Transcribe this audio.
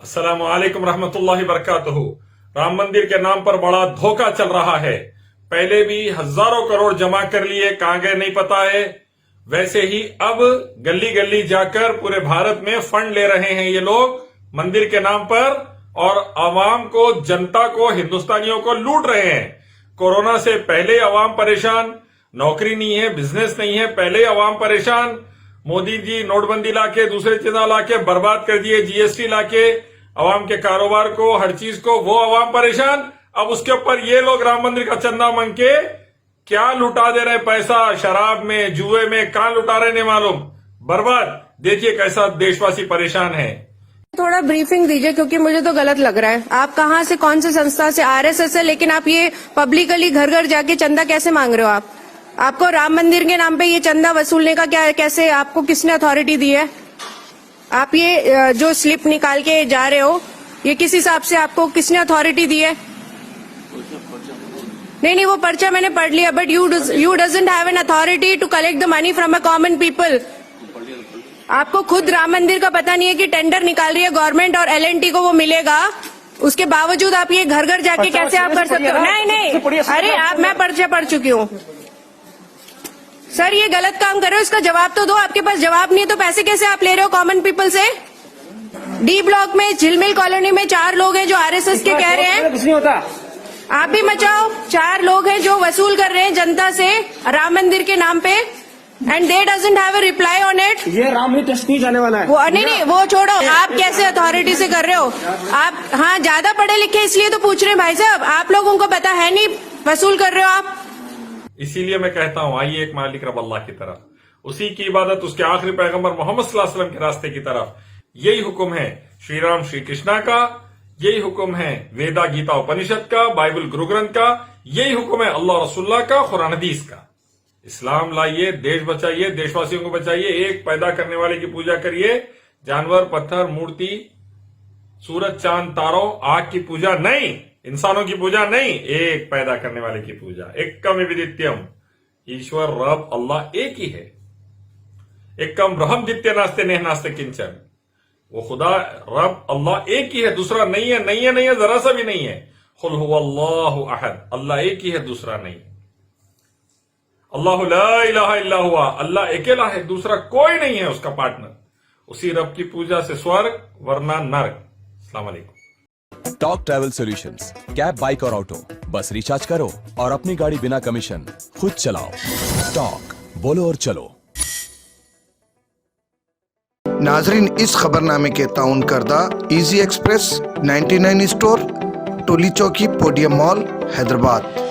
अस्सलामु अलैकुम रहमतुल्लाहि बरकातुहू। राम मंदिर के नाम पर बड़ा धोखा चल रहा है। पहले भी हजारों करोड़ जमा कर लिए, कहां गए नहीं पता है। वैसे ही अब गली गली जाकर पूरे भारत में फंड ले रहे हैं ये लोग मंदिर के नाम पर, और आवाम को, जनता को, हिंदुस्तानियों को लूट रहे हैं। कोरोना से पहले आवाम परेशान, नौकरी नहीं है, बिजनेस नहीं है, पहले आवाम परेशान। मोदी जी नोटबंदी लाके, दूसरे चीजें लाके बर्बाद कर दिए, जीएसटी लाके आवाम के कारोबार को, हर चीज को, वो आवाम परेशान। अब उसके ऊपर ये लोग राम मंदिर का चंदा मांग के क्या लुटा दे रहे पैसा, शराब में, जुए में, कहां लुटा रहे नहीं मालूम, बर्बाद। देखिए कैसा देशवासी परेशान है। थोड़ा ब्रीफिंग दीजिए, क्योंकि मुझे तो गलत लग रहा है। आप कहाँ से, कौन से संस्था से? आरएसएस है, लेकिन आप ये पब्लिकली घर घर जाके चंदा कैसे मांग रहे हो? आपको राम मंदिर के नाम पे ये चंदा वसूलने का क्या, कैसे, आपको किसने अथॉरिटी दी है? आप ये जो स्लिप निकाल के जा रहे हो, ये किस हिसाब से आपको किसने अथॉरिटी दी है? नहीं, वो पर्चा मैंने पढ़ लिया, but you doesn't have an authority to collect the money from a common people. आपको खुद राम मंदिर का पता नहीं है कि टेंडर निकाल रही है गवर्नमेंट और एलएनटी को वो मिलेगा, उसके बावजूद आप ये घर घर जाके कैसे आप कर सकते हो? नहीं, अरे मैं पर्चा पढ़ चुकी हूँ सर। ये गलत काम कर रहे हो, इसका जवाब तो दो। आपके पास जवाब नहीं है तो पैसे कैसे आप ले रहे हो कॉमन पीपल से? डी ब्लॉक में झिलमिल कॉलोनी में 4 लोग हैं जो आरएसएस के कह रहे हैं। कुछ नहीं होता, आप भी मचाओ। 4 लोग हैं जो वसूल कर रहे हैं जनता से राम मंदिर के नाम पे, and they doesn't have a reply on it. ये राम ही टेस्ट नहीं जाने वाला है। वो नहीं, वो छोड़ो। आप कैसे अथॉरिटी से कर रहे हो? आप हाँ ज्यादा पढ़े लिखे इसलिए तो पूछ रहे हैं भाई साहब, आप लोगों को पता है नहीं, वसूल कर रहे हो आप। इसीलिए मैं कहता हूं, आइए एक मालिक रब अल्लाह की तरफ, उसी की इबादत, उसके आखिरी पैगंबर मोहम्मद सल्लल्लाहु अलैहि वसल्लम के रास्ते की तरफ। यही हुक्म है श्री राम श्री कृष्णा का, यही हुक्म है वेदा गीता उपनिषद का, बाइबल गुरु ग्रंथ का, यही हुक्म है अल्लाह रसूलुल्लाह का, कुरान हदीस का। इस्लाम लाइए, देश बचाइए, देशवासियों को बचाइए। एक पैदा करने वाले की पूजा करिए, जानवर, पत्थर, मूर्ति, सूरज, चांद, तारों, आग की पूजा नहीं, इंसानों की पूजा नहीं, एक पैदा करने वाले की पूजा। एकम विदित्यम, ईश्वर रब अल्लाह एक ही है। एकम ब्रह्म दित्य नास्ते नेह नास्ते किंचन, वो खुदा रब अल्लाह एक ही है, दूसरा नहीं है, नहीं है, नहीं है, जरा सा भी नहीं है। कुल हुवल्लाहु अहद, अल्लाह एक ही है, दूसरा नहीं। अल्लाहु ला इलाहा इल्ला हुवा, अल्लाह अकेला है, दूसरा कोई नहीं है उसका पार्टनर। उसी रब की पूजा से स्वर्ग वरना नरक। अस्सलाम वालेकुम। Talk travel solutions, cab, bike और ऑटो, बस रिचार्ज करो और अपनी गाड़ी बिना कमीशन खुद चलाओ। टॉक, बोलो और चलो। नाजरीन, इस खबरनामे के ताउन करदा इजी एक्सप्रेस 99 स्टोर, टोली चौकी, पोडियम मॉल, हैदराबाद।